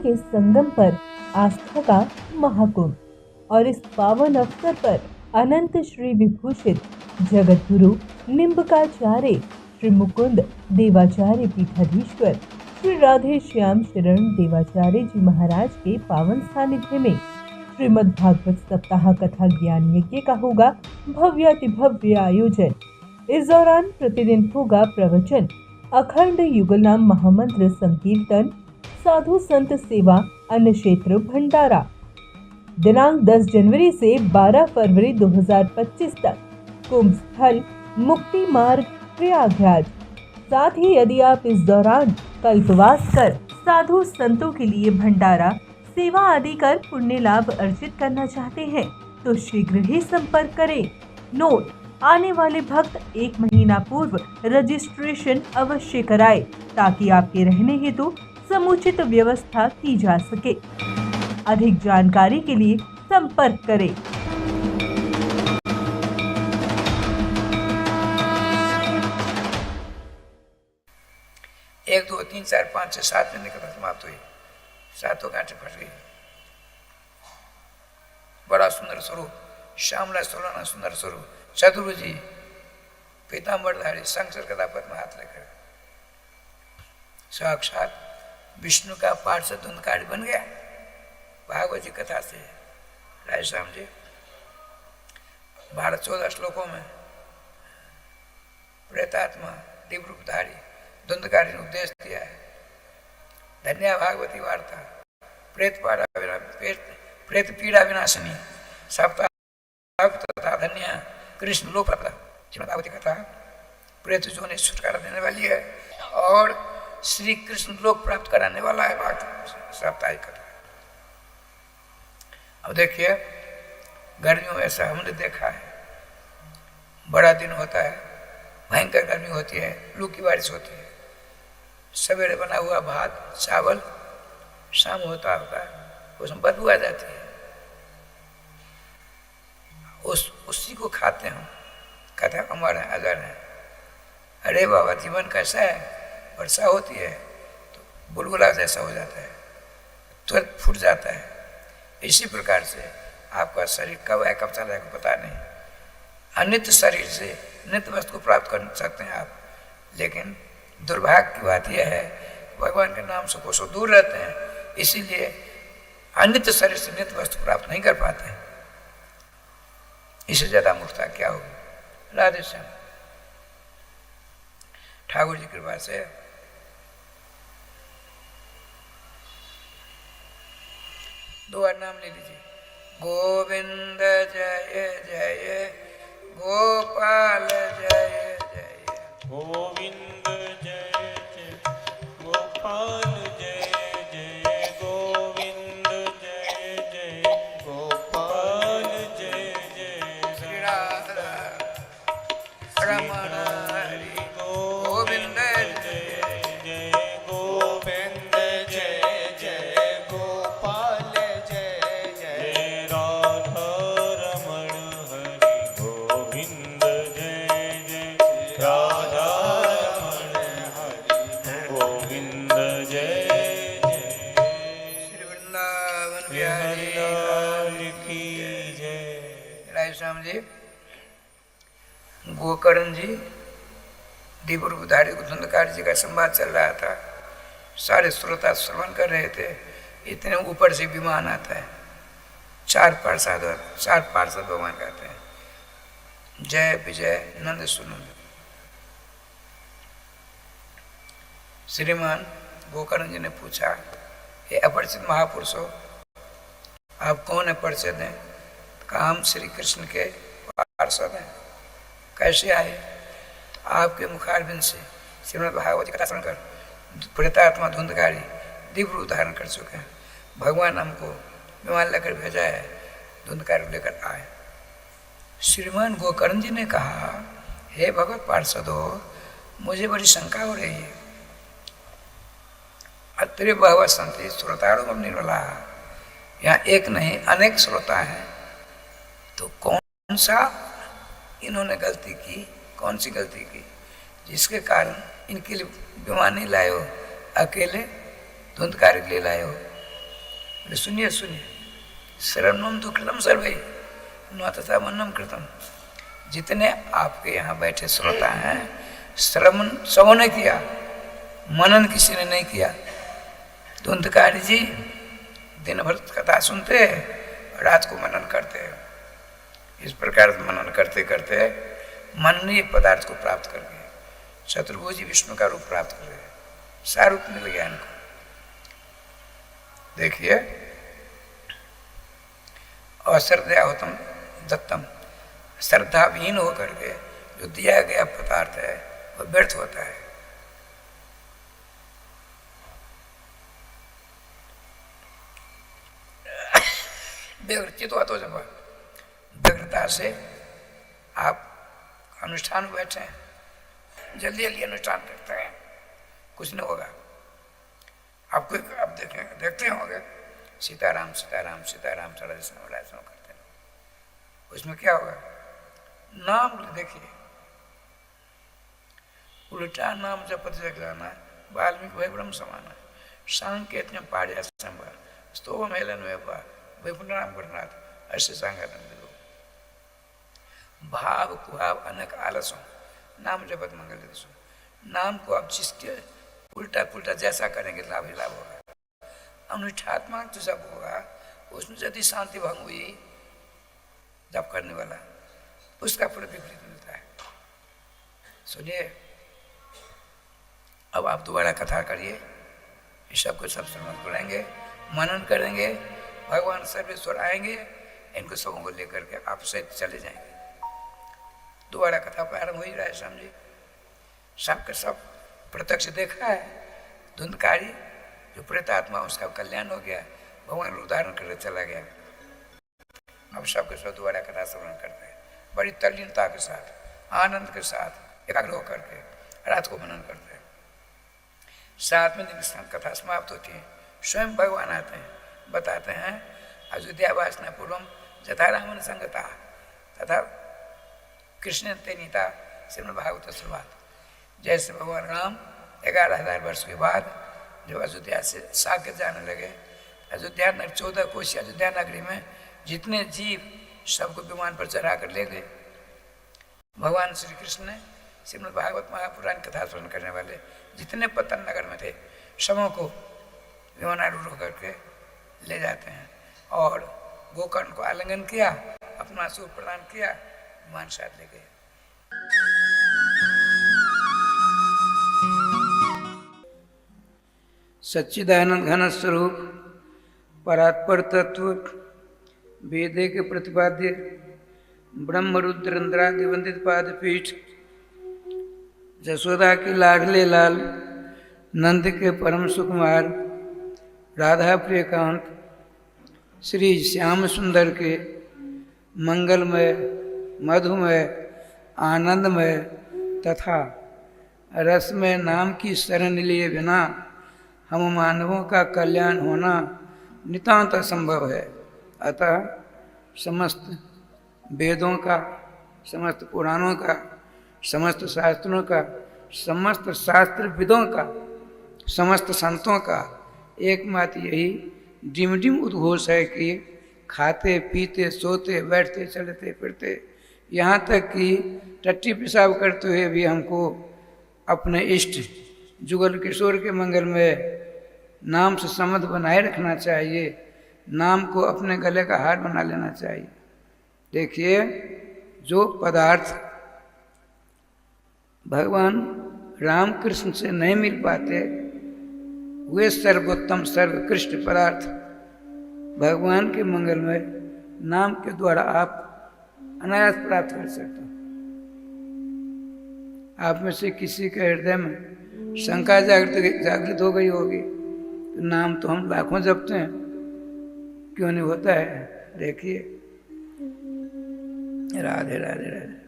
के संगम पर आस्था का महाकुंभ। और इस पावन अवसर पर अनंत श्री विभूषित जगत गुरु निम्बकाचार्य श्री मुकुंद देवाचार्य पीठाधीश्वर श्री राधे श्याम शरण देवाचार्य जी महाराज के पावन सानिध्य में श्रीमद् भागवत सप्ताह कथा ज्ञान यज्ञ का होगा भव्यातिभव्य आयोजन। इस दौरान प्रतिदिन होगा प्रवचन, अखंड युगलनाम महामंत्र संकीर्तन, साधु संत सेवा, अन्न क्षेत्र भंडारा। दिनांक 10 जनवरी से 12 फरवरी 2025 तक कुंभ स्थल मुक्ति मार्ग प्रयागराज। साथ ही यदि आप इस दौरान कल्पवास कर साधु संतों के लिए भंडारा सेवा आदि कर पुण्य लाभ अर्जित करना चाहते हैं तो शीघ्र ही संपर्क करें। नोट: आने वाले भक्त 1 महीना पूर्व रजिस्ट्रेशन अवश्य कराएं ताकि आपके रहने हेतु समुचित व्यवस्था की जा सके। अधिक जानकारी के लिए संपर्क करें। 1 2 3 4 5 6 7 महीने कथा समाप्त हुई, 7 गांठें फट गई। बड़ा सुंदर स्वरूप, श्यामला सोलना सुंदर स्वरूप, चतुर्भुजी पीताम्बरधारी शंकर कथा पद्म हाथ लेकर साक्षात विष्णु का पार्षद धुंधकारी बन गया। भागवत जी कथा से राय श्याम जी 12-14 श्लोकों में प्रेतात्मा दिव्य रूपधारी धुंधकारी ने उपदेश दिया है। धन्या भागवती वार्ता प्रेत पीड़ा विनाशिनी सप्ताह तथा धन्य कृष्ण लोक श्रीमद् भागवती कथा प्रेत जो ने छुटकारा देने वाली है और श्री कृष्ण लोक प्राप्त कराने वाला है। भागवत साप्ताहिक कथा। अब देखिए, गर्मियों में ऐसा हमने देखा है, बड़ा दिन होता है, भयंकर गर्मी होती है, लू की बारिश होती है, सवेरे बना हुआ भात चावल शाम होता है उसमें बदबू आ जाती है, उसी को खाते हैं। कहते हैं अमर है, अगर है। अरे बाबा, जीवन कैसा है, वर्षा होती है तो बुलबुला जैसा हो जाता है, तुरंत फूट जाता है। इसी प्रकार से आपका शरीर कब है कब चला जाएगा पता नहीं। अनित्य शरीर से नित्य वस्तु को प्राप्त कर सकते हैं आप, लेकिन दुर्भाग्य की बात यह है भगवान के नाम से कोसों दूर रहते हैं, इसीलिए अनित्य शरीर से नित्य वस्तु प्राप्त नहीं कर पाते हैं। इससे ज्यादा मूर्खता क्या होगी। राधे श्याम। ठाकुर जी कृपा से दो बार नाम ले लीजिए। गोविंद जय जय गोपाल जय जय गोविंद जय जय गोपाल जय जय गोविंद जय जय गोपाल जय जय श्री राधा रमण हरि गोविंद जय जय गोविंद जय जय गोपाल जय जय राधा रमण हरि गोविंद जय जय राधा रमण हरि गोविंद जय जय श्री वृंदावन बिहारी लाल की जय। राय श्याम जी गोकर्ण जी दिव्य रूपधारी धुंधकारी जी का संवाद चल रहा था, सारे श्रोता श्रवण कर रहे थे। इतने ऊपर से विमान आता है, 4 पार्षद भगवान कहते हैं जय विजय नंद सुनंद। श्रीमान गोकर्ण जी ने पूछा, ये अपरिचित महापुरुषों आप कौन है, परिचय दें। कहा हम श्री कृष्ण के पार्षद हैं। कैसे आए। आपके मुखारबिंद से श्रीमद् भागवत कथा सुनकर प्रेतात्मा धुंधकारी दिव्य रूप धारण कर चुके हैं। भगवान हमको विमान लेकर भेजा है, धुंधकारी लेकर आए। श्रीमान गोकर्ण जी ने कहा, हे भगवत पार्षदो, मुझे बड़ी शंका हो रही है। अत्रे बहवः सन्ति श्रोतारो निर्मला, यहाँ एक नहीं अनेक श्रोता हैं, तो कौन सा इन्होंने गलती की, कौन सी गलती की जिसके कारण इनके लिए विमान नहीं लाए हो, अकेले धुंधकारी ले लाए हो। बोले सुनिए सुनिए, श्रवणम तो कृतम सर्वे न तथा मनम कृतम। जितने आपके यहाँ बैठे श्रोता हैं, श्रवण सबों ने किया, मनन किसी ने नहीं किया। धुंधकारी जी दिन भर कथा सुनते, रात को मनन करते। इस प्रकार मनन करते करते मननीय पदार्थ को प्राप्त कर गए। चतुर्भुज विष्णु का रूप प्राप्त कर गए, सारूप मिल गया इनको। देखिए, अश्रद्धा होतम दत्तम, श्रद्धाविहीन होकर के जो दिया गया पदार्थ है वह व्यर्थ होता है। व्यग्रचित हुआ तो जब व्यग्रता से आप अनुष्ठान में बैठे हैं, जल्दी जल्दी अनुष्ठान करते हैं, कुछ नहीं होगा। आपको आप देखते होंगे सीताराम सीताराम सीताराम सारा करते हैं, उसमें क्या होगा? नाम देखिए, उल्टा नाम जपत जाना, वाल्मीकि वै ब्रह्म समाना, सांकेत पाड़िया संभर स्तोम हेलन वेपा वैकुंठनाम गुरुनाथ, ऐसे सांगत भाव को आप अनेक आलसों नाम जपत मंगल दिशो। नाम को आप जिसके उल्टा पुल्टा जैसा करेंगे लाभ ही लाभ होगा। अनुष्ठात्मक तो सब होगा, उसमें यदि शांति भंग हुई जप करने वाला, उसका फल विपरीत मिलता है। सुनिए, अब आप दोबारा कथा करिए, इस सब को सब श्रवण करेंगे, मनन करेंगे, भगवान सर्वेश्वर आएंगे, इनको सबों को लेकर के आप सहित चले जाएंगे। दोबारा कथा प्रारंभ हो ही रहा है, समझिए। सबके सब प्रत्यक्ष देखा है। धुंधकारी जो प्रेतात्मा, उसका कल्याण हो गया, भगवान उदाहरण करके चला गया। अब सबके सब दोबारा कथा श्रवण करते हैं, बड़ी तल्लीनता के साथ, आनंद के साथ, एकाग्र होकर के रात को मनन करते हैं। 7वें दिन कथा समाप्त होती है, स्वयं भगवान आते हैं, बताते हैं अयोध्यावासना पूर्वम यथा रामन संगता तथा कृष्ण तेनीता श्रीमद् भागवत शुरुआत। जैसे भगवान राम 11,000 वर्ष के बाद जब अयोध्या से साके जाने लगे, अयोध्या नगर 14 कोश अयोध्या नगरी में जितने जीव सबको विमान पर चढ़ा कर ले गए। भगवान श्री कृष्ण ने श्रीमद् भागवत महापुराण कथा श्रवण करने वाले जितने पतन नगर में थे सबों को विमानारूढ़ होकर के ले जाते हैं और गोकर्ण को आलिंगन किया, अपना सूर प्रदान किया, विमान साथ ले गए। सच्चिदानंद घन स्वरूप परात्पर तत्व वेदे के प्रतिपाद्य ब्रह्म रुद्र इंद्रादि वंदित पाद पीठ, जसोदा के लाडले लाल, नंद के परम सुकुमार, राधा प्रियकांत, श्री श्याम सुंदर के मंगलमय, मधुमय, आनंदमय तथा रसमय नाम की शरण लिए बिना हम मानवों का कल्याण होना नितांत असंभव है। अतः समस्त वेदों का, समस्त पुराणों का, समस्त शास्त्रों का, समस्त शास्त्रविदों का, समस्त संतों का एकमात्र यही डिम डिम उद्घोष है कि खाते पीते सोते बैठते चलते फिरते, यहाँ तक कि टट्टी पेशाब करते हुए भी हमको अपने इष्ट जुगल किशोर के मंगल में नाम से संबंध बनाए रखना चाहिए, नाम को अपने गले का हार बना लेना चाहिए। देखिए, जो पदार्थ भगवान रामकृष्ण से नहीं मिल पाते, वे सर्वोत्तम सर्वकृष्ट पदार्थ भगवान के मंगल में नाम के द्वारा आप अनायास प्राप्त कर सकते हो। आप में से किसी के हृदय में शंका जागृत हो गई होगी, तो नाम तो हम लाखों जपते हैं, क्यों नहीं होता है? देखिए, राधे राधे राधे।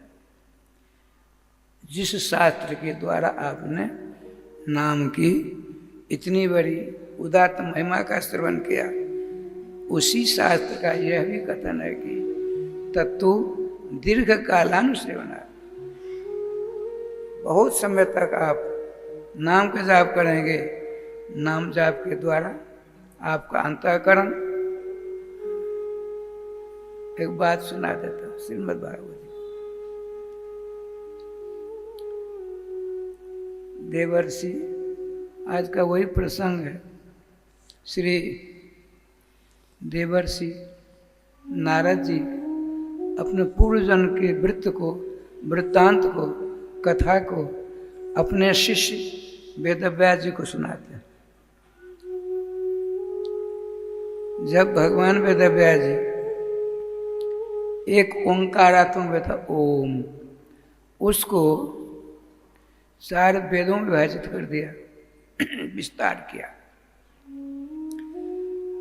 जिस शास्त्र के द्वारा आपने नाम की इतनी बड़ी उदात्त महिमा का श्रवण किया, उसी शास्त्र का यह भी कथन है कि तत्तु दीर्घ कालानुसेवना, बहुत समय तक आप नाम का जाप करेंगे। नाम जाप के द्वारा आपका अंतःकरण एक बात सुना देता हूँ श्रीमद् भागवत जी। देवर्षि, आज का वही प्रसंग है। श्री देवर्षि नारद जी अपने पूर्व जन्म के वृत्तांत को, कथा को अपने शिष्य वेदव्यास जी को सुनाते हैं। जब भगवान वेदव्यास जी एक ओंकारात्मक वेद ओम, उसको सारे वेदों में विभाजित कर दिया, विस्तार किया,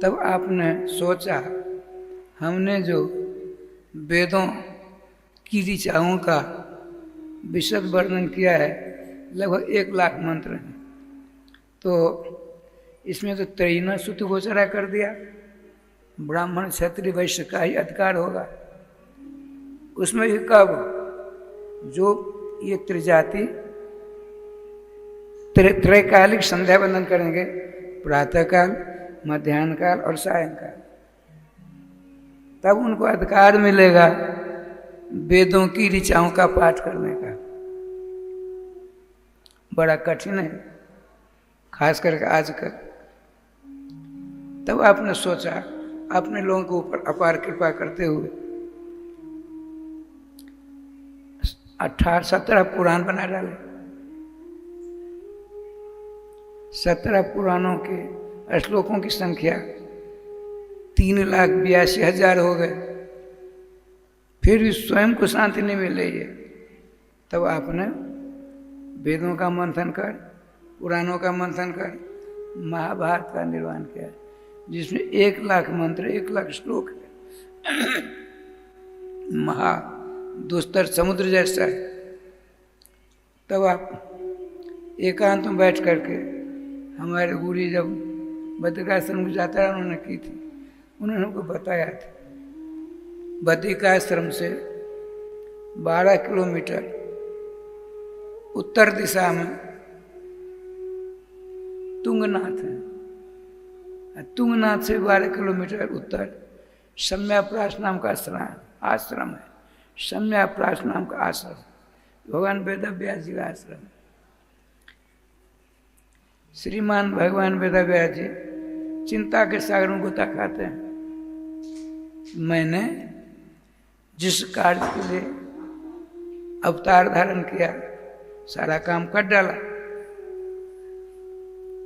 तब आपने सोचा हमने जो वेदों की ऋचाओं का विशद वर्णन किया है, लगभग 1 लाख मंत्र हैं, तो इसमें तो त्रयीना श्रुति गोचरा कर दिया, ब्राह्मण क्षत्रिय वैश्य का ही अधिकार होगा। उसमें भी कब जो ये त्रिजाति त्रैकालिक संध्या वंदन करेंगे, प्रातःकाल, मध्याह्न काल और सायंकाल, तब उनको अधिकार मिलेगा वेदों की ऋचाओं का पाठ करने का। बड़ा कठिन है, खास करके आजकल। तब आपने सोचा अपने लोगों के ऊपर अपार कृपा करते हुए 17 पुराण बना डाले। 17 पुराणों के श्लोकों की संख्या 3,82,000 हो गए, फिर भी स्वयं को शांति नहीं मिल रही है। तब आपने वेदों का मंथन कर, पुराणों का मंथन कर, महाभारत का निर्माण किया, जिसमें 1 लाख मंत्र, 1 लाख श्लोक है। महा दुस्तर समुद्र जैसा है। तब आप एकांत में बैठ करके, हमारे गुरु जब बद्रिकाश्रम की यात्रा उन्होंने की थी, उन्होंने हमको बताया था बद्रिकाश्रम से 12 किलोमीटर उत्तर दिशा में तुंगनाथ है। तुंगनाथ से 12 किलोमीटर उत्तर सम्याप्राश नाम का आश्रम है। सम्याप्राश नाम का आश्रम भगवान वेदव्यास जी का आश्रम। श्रीमान भगवान वेदव्यास जी चिंता के सागर में गोता खाते हैं। मैंने जिस कार्य के लिए अवतार धारण किया, सारा काम कर डाला,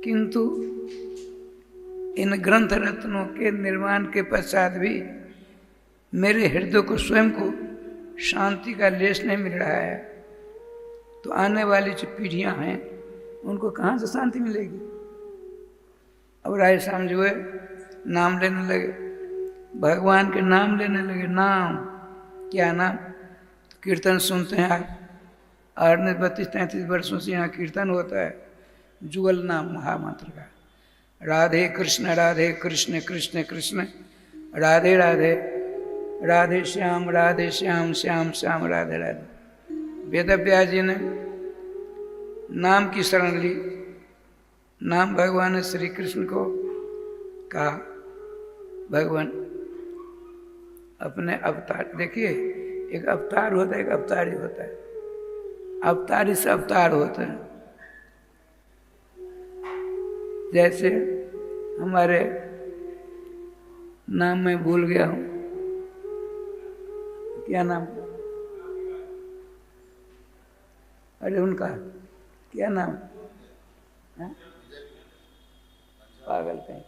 किंतु इन ग्रंथ रत्नों के निर्माण के पश्चात भी मेरे हृदय को, स्वयं को शांति का लेश नहीं मिल रहा है, तो आने वाली जो पीढ़ियां हैं उनको कहाँ से शांति मिलेगी। अब राय शाम जो है नाम लेने लगे, भगवान के नाम लेने लगे। नाम क्या नाम? तो कीर्तन सुनते हैं आज, 32-33 वर्षों से यहाँ कीर्तन होता है जुगल नाम महामंत्र का। राधे कृष्ण कृष्ण कृष्ण राधे राधे, राधे श्याम श्याम श्याम राधे राधे। वेदव्यास जी ने नाम की शरण ली। नाम भगवान ने श्री कृष्ण को कहा, भगवान अपने अवतार, देखिए एक अवतार होता है, एक अवतारी होता है। अवतारी से अवतार होता है। जैसे हमारे नाम मैं भूल गया हूँ, क्या नाम? अरे उनका क्या नाम? पागल कहीं।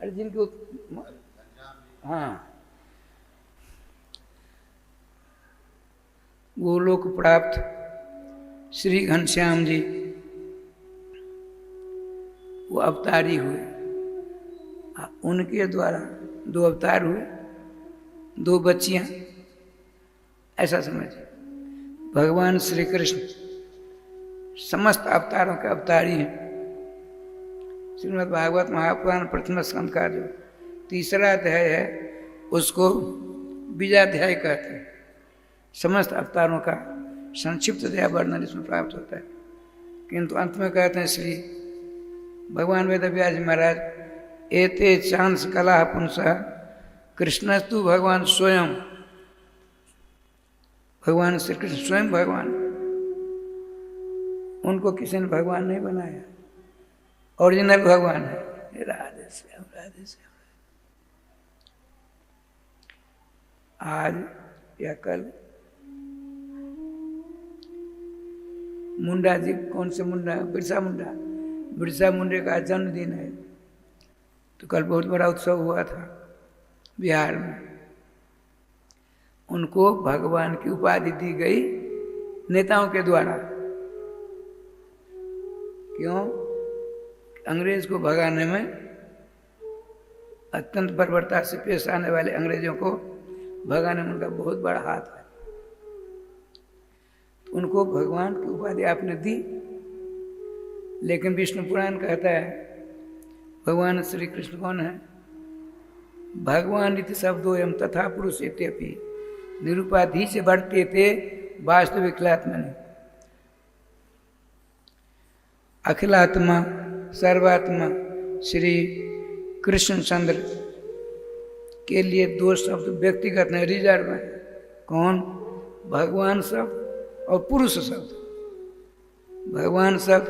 अरे जिनके हाँ, गोलोक प्राप्त श्री घनश्याम जी, वो अवतारी हुए। उनके द्वारा 2 अवतार हुए, 2 बच्चियां, ऐसा समझिए। भगवान श्री कृष्ण समस्त अवतारों के अवतारी हैं। श्रीमद् भागवत महापुराण प्रथम स्कंद का जो 3रा अध्याय है, उसको बीजाध्याय कहते हैं। समस्त अवतारों का संक्षिप्त दया वर्णन इसमें प्राप्त होता है। किंतु अंत में कहते हैं श्री भगवान वेदव्यास जी महाराज, एते चांस कला पुंसा कृष्णस्तु भगवान स्वयं भगवान श्री कृष्ण स्वयं भगवान, उनको किसी ने भगवान नहीं बनाया, ओरिजिनल भगवान है। राधे श्याम, राधे श्याम। आज या कल मुंडा जी, कौन से मुंडा, बिरसा मुंडा, बिरसा मुंडे का जन्मदिन है। तो कल बहुत बड़ा उत्सव हुआ था बिहार में। उनको भगवान की उपाधि दी गई नेताओं के द्वारा। क्यों? अंग्रेज को भगाने में अत्यंत बर्बरता से पेश आने वाले अंग्रेजों को भगाने में उनका बहुत बड़ा हाथ है। तो उनको भगवान की उपाधि आपने दी। लेकिन विष्णु पुराण कहता है भगवान श्री कृष्ण कौन है? भगवान इति शब्दो एवं तथा पुरुष इत्यपि निरुपाधि से बढ़ते थे वास्तविकलात्मनि। अखिलात्मा सर्वात्मा श्री कृष्णचंद्र के लिए दो शब्द व्यक्तिगत नहीं, रिजर्व है। कौन? भगवान शब्द और पुरुष शब्द। भगवान शब्द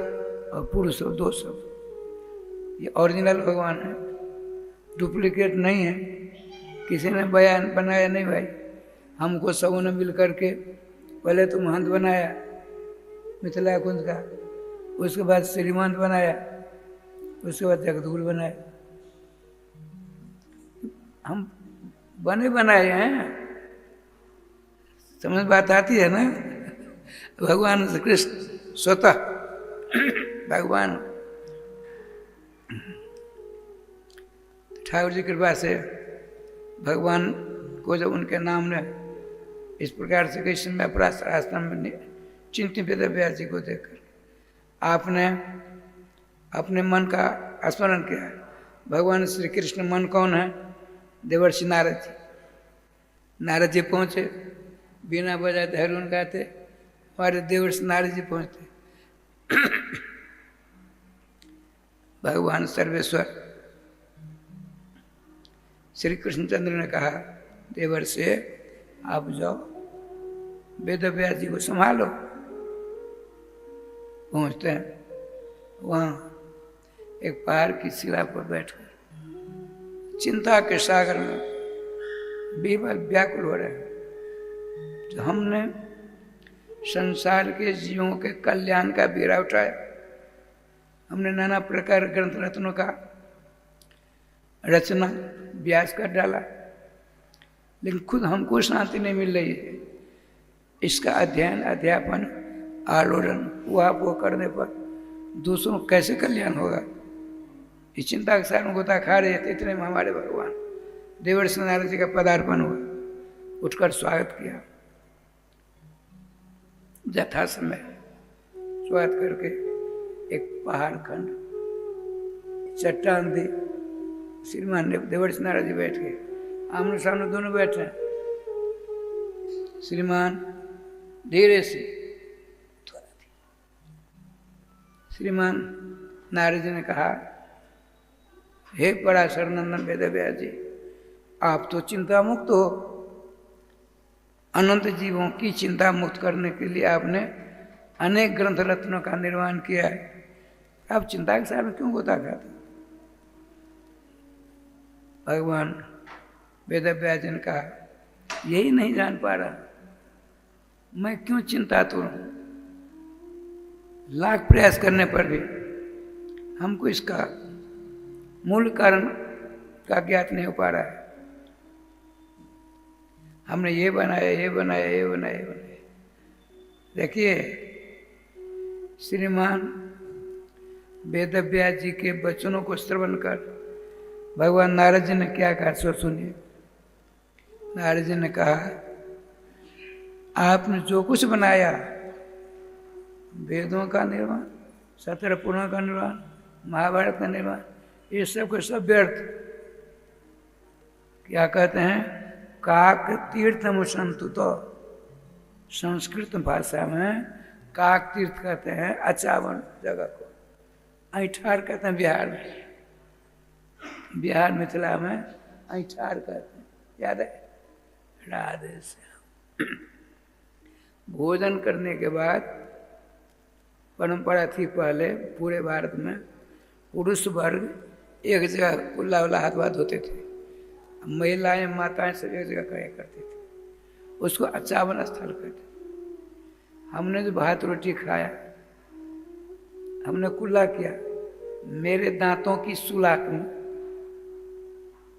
और पुरुष शब्द, दो शब्द। ये ओरिजिनल भगवान है, डुप्लीकेट नहीं है। किसी ने बयान बनाया नहीं भाई। हमको सबों ने मिल करके पहले तो महंत बनाया मिथिला कुंज का, उसके बाद श्रीमंत बनाया, उसके बाद जगतगुरु बनाया। हम बने बनाए हैं, समझ बात आती है ना। भगवान श्री कृष्ण स्वतः भगवान। ठाकुर जी कृपा से भगवान को जब उनके नाम ने इस प्रकार से कई समय पराशर आश्रम में चिंतित वेद व्यास जी को देखकर आपने अपने मन का स्मरण किया। भगवान श्री कृष्ण मन कौन है? देवर्षि नारद जी। नारद जी पहुँचे, बिना बजाए धैर्य गाते, हमारे देवर्षि नारद जी पहुँचते। भगवान सर्वेश्वर श्री कृष्णचंद्र ने कहा देवर्षि आप जाओ वेद व्यास जी को संभालो। पहुँचते हैं, वहाँ एक पहाड़ की शिला पर बैठकर चिंता के सागर में बेबल व्याकुल हो रहे हैं। तो हमने संसार के जीवों के कल्याण का बीड़ा उठाया। हमने नाना प्रकार ग्रंथ रत्नों का रचना व्यास कर डाला, लेकिन खुद हमको शांति नहीं मिल रही है। इसका अध्ययन, अध्यापन, आलोड़न, वो करने पर दूसरों को कैसे कल्याण होगा? इस चिंता के साथ गोता खा रहे थे। इतने में हमारे भगवान देवर्षि नारद जी का पदार्पण हुआ। उठकर स्वागत किया, यथा समय स्वागत करके एक पहाड़ खंड चट्टान दी। श्रीमान देवर्षि नारद जी बैठ गए, आमने सामने दोनों बैठे हैं। श्रीमान धीरे से श्रीमान नारद जी ने कहा हे पराशर नंदन वेद व्यास जी, आप तो चिंता मुक्त हो। अनंत जीवों की चिंता मुक्त करने के लिए आपने अनेक ग्रंथ रत्नों का निर्माण किया है। आप चिंता के साथ में क्यों गोता खाते? भगवान वेद व्यास जी ने कहा यही नहीं जान पा रहा मैं क्यों चिंतातुर हूं। लाख प्रयास करने पर भी हमको इसका मूल कारण का ज्ञात नहीं हो पा रहा है। हमने ये बनाया, ये बनाया, ये बनाया, ये बनाया। देखिए श्रीमान वेद व्यास जी के वचनों को श्रवण कर भगवान नारद जी ने क्या कहा सो सुनिए। नारद जी ने कहा आपने जो कुछ बनाया, वेदों का निर्माण, 17 पुराणों का निर्माण, महाभारत का निर्माण, ये सब के सब व्यर्थ। क्या कहते हैं? काक तीर्थम संतु। तो संस्कृत भाषा में काक तीर्थ कहते हैं अचावन जगह को। ऐठार कहते हैं बिहार में, बिहार मिथिला में ऐठार कहते हैं। याद है? राधे श्याम। भोजन करने के बाद परंपरा थी पहले पूरे भारत में पुरुष वर्ग एक जगह कुल्ला उल्ला हाथ बात होते थे, महिलाएं माताएं सब एक जगह कराया करती थी, उसको अचावन स्थल कहते। हमने जो भात रोटी खाया, हमने कुल्ला किया, मेरे दांतों की सुलाक में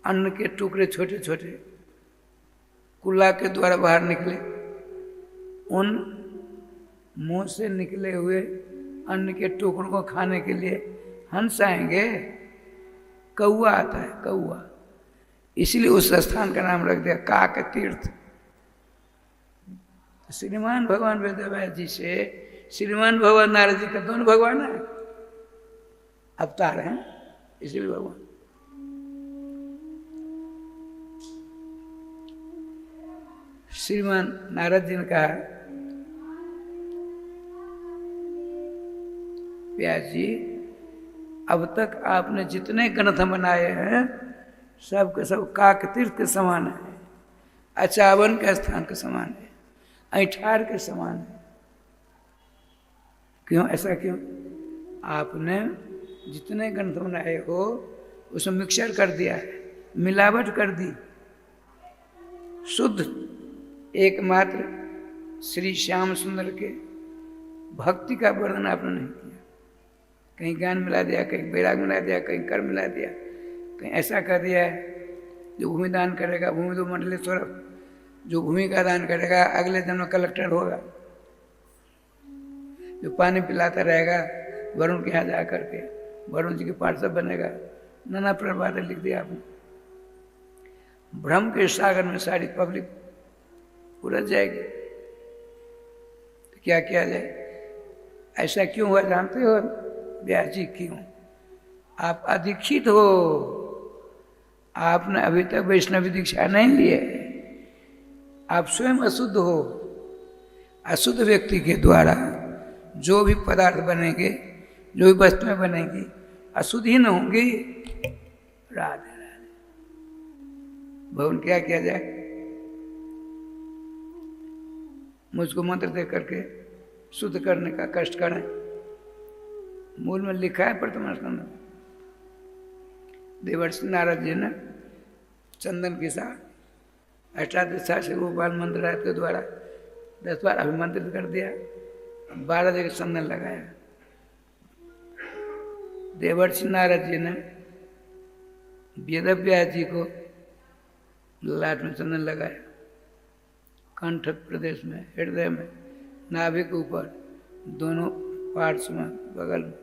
अन्न के टुकड़े छोटे छोटे कुल्ला के द्वारा बाहर निकले। उन मुंह से निकले हुए अन्न के टुकड़ों को खाने के लिए हंस आएंगे, कौआ आता है, कौआ, इसलिए उस स्थान का नाम रख दिया काक तीर्थ। श्रीमान भगवान वेदव्यास जी से श्रीमान भगवान नारद जी का दोनों भगवान है, अवतार हैं, इसलिए भगवान। श्रीमान नारद जी ने कहा, व्यास जी अब तक आपने जितने ग्रंथ बनाए हैं सब के सब काक तीर्थ के समान है, अचावन के स्थान के समान है, ऐठार के समान है। क्यों, ऐसा क्यों? आपने जितने ग्रंथ बनाए हो उसमें मिक्सचर कर दिया है, मिलावट कर दी। शुद्ध एकमात्र श्री श्याम सुंदर के भक्ति का वर्णन आपने नहीं किया। कहीं ज्ञान मिला दिया, कहीं वैराग मिला दिया, कहीं कर्म मिला दिया, कहीं ऐसा कर दिया है जो भूमि दान करेगा भूमि दो मंडलेश्वर, जो भूमि का दान करेगा अगले जन्म कलेक्टर होगा, जो पानी पिलाता रहेगा वरुण के यहाँ जा करके वरुण जी के पार्षद बनेगा। नाना प्रकार बातें लिख दिया आपने। भ्रम के सागर में सारी पब्लिक उलझ जाएगी, तो क्या किया जाए? ऐसा क्यों हुआ जानते हो व्यास जी? क्यों? आप अदीक्षित हो, आपने अभी तक वैष्णवी दीक्षा नहीं ली है, आप स्वयं अशुद्ध हो। अशुद्ध व्यक्ति के द्वारा जो भी पदार्थ बनेंगे, जो भी वस्तुएं बनेंगी, अशुद्ध ही न होंगी। राधे राधे। भगवान क्या किया जाए? मुझको मंत्र दे करके शुद्ध करने का कष्ट करें। मूल में लिखा है प्रथम स्कंद में, देवर्षि नारद जी ने चंदन के साथ अष्टादशा से गोपाल मंत्र के द्वारा 10 बार अभिमंत्रित कर दिया, 12 जगह चंदन लगाया। देवर्षि नारद जी ने वेदव्यास जी को ललाट में चंदन लगाया, कंठ प्रदेश में, हृदय में, नाभि के ऊपर, दोनों पार्ट्स में, बगल में,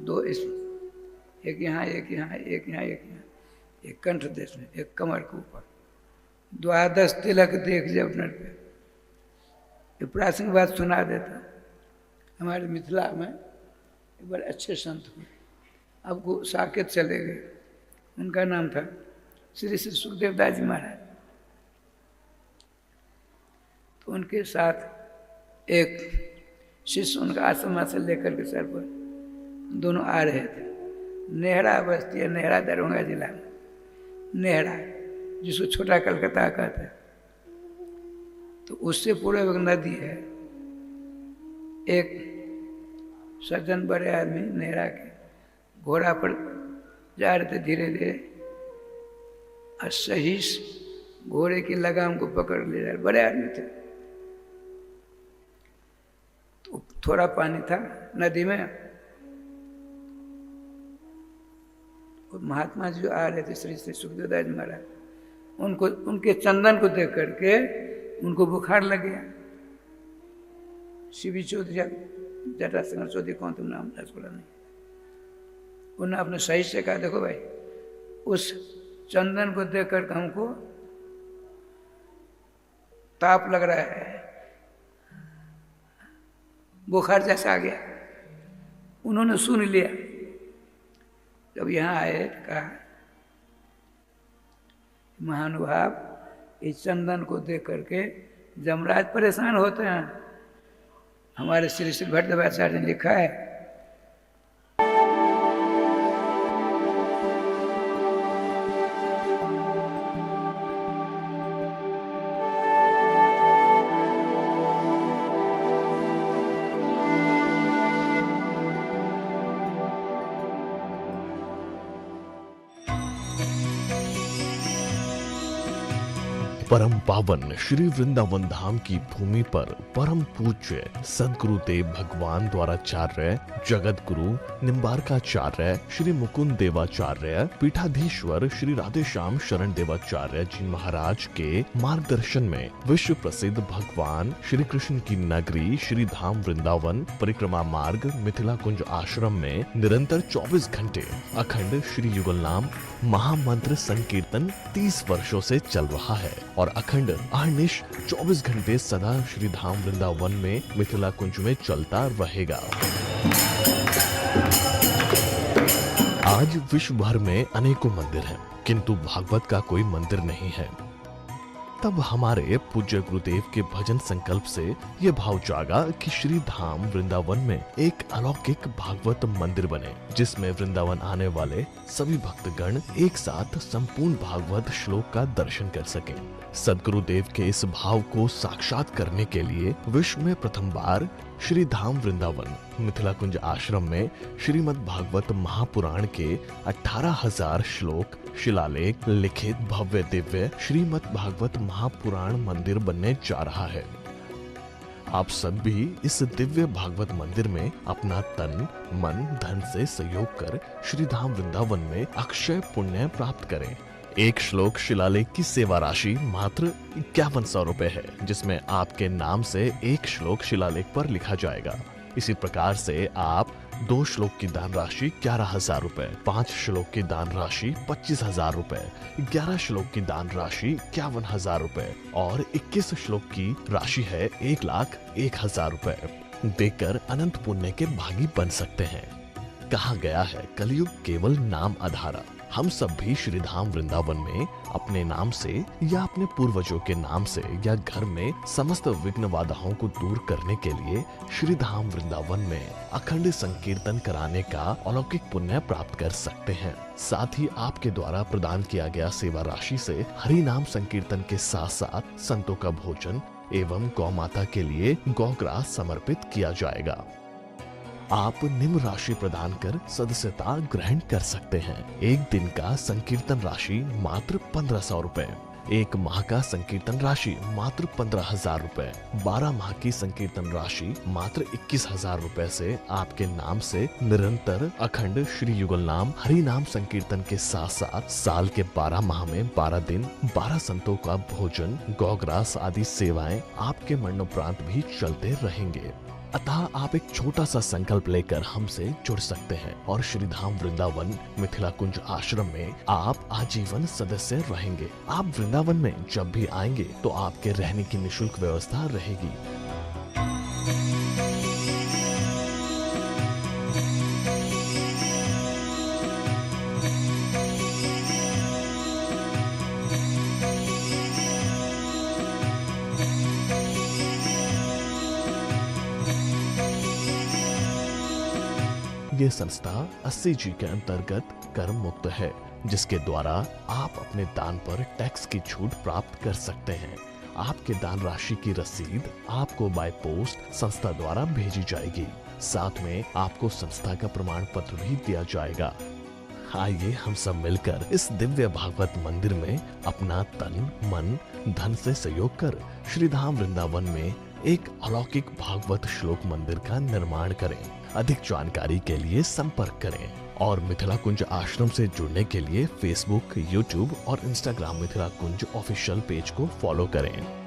2 इसमें, एक यहाँ एक यहाँ एक यहाँ एक यहाँ, एक कंठ देश में, एक कमर के ऊपर, 12 तिलक देख जब अपने पे। ये प्राचीन बात सुना देता। हमारे मिथिला में एक बड़े अच्छे संत हुए, आपको साकेत चले गए, उनका नाम था श्री श्री सुखदेव दास जी महाराज। तो उनके साथ एक शिष्य उनका आश्रम से लेकर के सर पर दोनों आ रहे थे। नेहरा बस्ती है, नेहरा दरभंगा जिला में, नेहरा जिसको छोटा कलकत्ता कहते हैं। तो उससे पूर्व एक नदी है। एक सज्जन बड़े आदमी नेहरा के घोड़ा पर जा रहे थे धीरे धीरे, और सही घोड़े की लगाम को पकड़ ले जा रहे, बड़े आदमी थे। तो थोड़ा पानी था नदी में, और महात्मा जी आ रहे थे श्री श्री सुखदेव दास महाराज, उनको उनके चंदन को देख करके उनको बुखार लग गया। शिवी चौधरी जटा सिंह चौधरी, कौन तुम नाम रसगुल्ला नहीं, उन्होंने अपने सही से कहा, देखो भाई उस चंदन को देख कर हमको ताप लग रहा है, बुखार जैसा आ गया। उन्होंने सुन लिया। जब यहाँ आए कहा, महानुभाव इस चंदन को देख करके जमराज परेशान होते हैं। हमारे श्री श्री भट्टाचार्य ने लिखा है, परम पावन श्री वृंदावन धाम की भूमि पर परम पूज्य सदगुरुदेव भगवान द्वाराचार्य जगत गुरु निम्बारकाचार्य श्री मुकुंद देवाचार्य पीठाधीश्वर श्री राधेश्याम शरण देवाचार्य जी महाराज के मार्गदर्शन में विश्व प्रसिद्ध भगवान श्री कृष्ण की नगरी श्री धाम वृंदावन परिक्रमा मार्ग मिथिला कुंज आश्रम में निरंतर 24 घंटे अखंड श्री युगल नाम महामंत्र संकीर्तन 30 वर्षों से चल रहा है और अखंड अहर्निश 24 घंटे सदा श्री धाम वृंदावन में मिथिला कुंज में चलता रहेगा। आज विश्व भर में अनेकों मंदिर हैं, किंतु भागवत का कोई मंदिर नहीं है। तब हमारे पूज्य गुरुदेव के भजन संकल्प से ये भाव जागा कि श्री धाम वृंदावन में एक अलौकिक भागवत मंदिर बने, जिसमें वृंदावन आने वाले सभी भक्तगण एक साथ संपूर्ण भागवत श्लोक का दर्शन कर सकें। सदगुरुदेव के इस भाव को साक्षात करने के लिए विश्व में प्रथम बार श्री धाम वृंदावन मिथिला कुंज आश्रम में श्रीमद् भागवत महापुराण के 18,000 श्लोक शिलालेख लिखित भव्य दिव्य श्रीमद् भागवत महापुराण मंदिर बनने जा रहा है। आप सब भी इस दिव्य भागवत मंदिर में अपना तन मन धन से सहयोग कर श्री धाम वृंदावन में अक्षय पुण्य प्राप्त करें। एक श्लोक शिलालेख की सेवा राशि मात्र 5100 रुपए है, जिसमें आपके नाम से एक श्लोक शिलालेख पर लिखा जाएगा। इसी प्रकार से आप 2 श्लोक की दान राशि 11,000 रुपए, 5 श्लोक की दान राशि 25,000 रुपए, 11 श्लोक की दान राशि 51,000 रुपए और 21 श्लोक की राशि है 1,01,000 रुपए देकर अनंत पुण्य के भागी बन सकते हैं। कहा गया है कलयुग केवल नाम आधारा। हम सब भी श्री धाम वृंदावन में अपने नाम से या अपने पूर्वजों के नाम से या घर में समस्त विघ्न बाधाओं को दूर करने के लिए श्री धाम वृंदावन में अखंड संकीर्तन कराने का अलौकिक पुण्य प्राप्त कर सकते हैं। साथ ही आपके द्वारा प्रदान किया गया सेवा राशि से हरि नाम संकीर्तन के साथ साथ संतों का भोजन एवं गौ माता के लिए गौग्रास समर्पित किया जाएगा। आप निम्न राशि प्रदान कर सदस्यता ग्रहण कर सकते हैं। एक दिन का संकीर्तन राशि मात्र 1500 रुपए, एक माह का संकीर्तन राशि मात्र 15,000 रुपए, 12 माह की संकीर्तन राशि मात्र 21,000 रुपए से आपके नाम से निरंतर अखंड श्री युगल नाम हरि नाम संकीर्तन के साथ साथ साल के 12 माह में 12 दिन 12 संतों का भोजन गौग्रास आदि सेवाएं आपके मरणोपरांत भी चलते रहेंगे। अतः आप एक छोटा सा संकल्प लेकर हमसे जुड़ सकते हैं और श्री धाम वृंदावन मिथिला कुंज आश्रम में आप आजीवन सदस्य रहेंगे। आप वृंदावन में जब भी आएंगे तो आपके रहने की निःशुल्क व्यवस्था रहेगी। ये संस्था 80G के अंतर्गत कर मुक्त है, जिसके द्वारा आप अपने दान पर टैक्स की छूट प्राप्त कर सकते हैं। आपके दान राशि की रसीद आपको बाय पोस्ट संस्था द्वारा भेजी जाएगी। साथ में आपको संस्था का प्रमाण पत्र भी दिया जाएगा। आइए हम सब मिलकर इस दिव्य भागवत मंदिर में अपना तन मन धन से सहयोग कर श्री धाम वृंदावन में एक अलौकिक भागवत श्लोक मंदिर का निर्माण करें। अधिक जानकारी के लिए संपर्क करें और मिथिला कुंज आश्रम से जुड़ने के लिए फेसबुक, यूट्यूब और इंस्टाग्राम मिथिला कुंज ऑफिशियल पेज को फॉलो करें।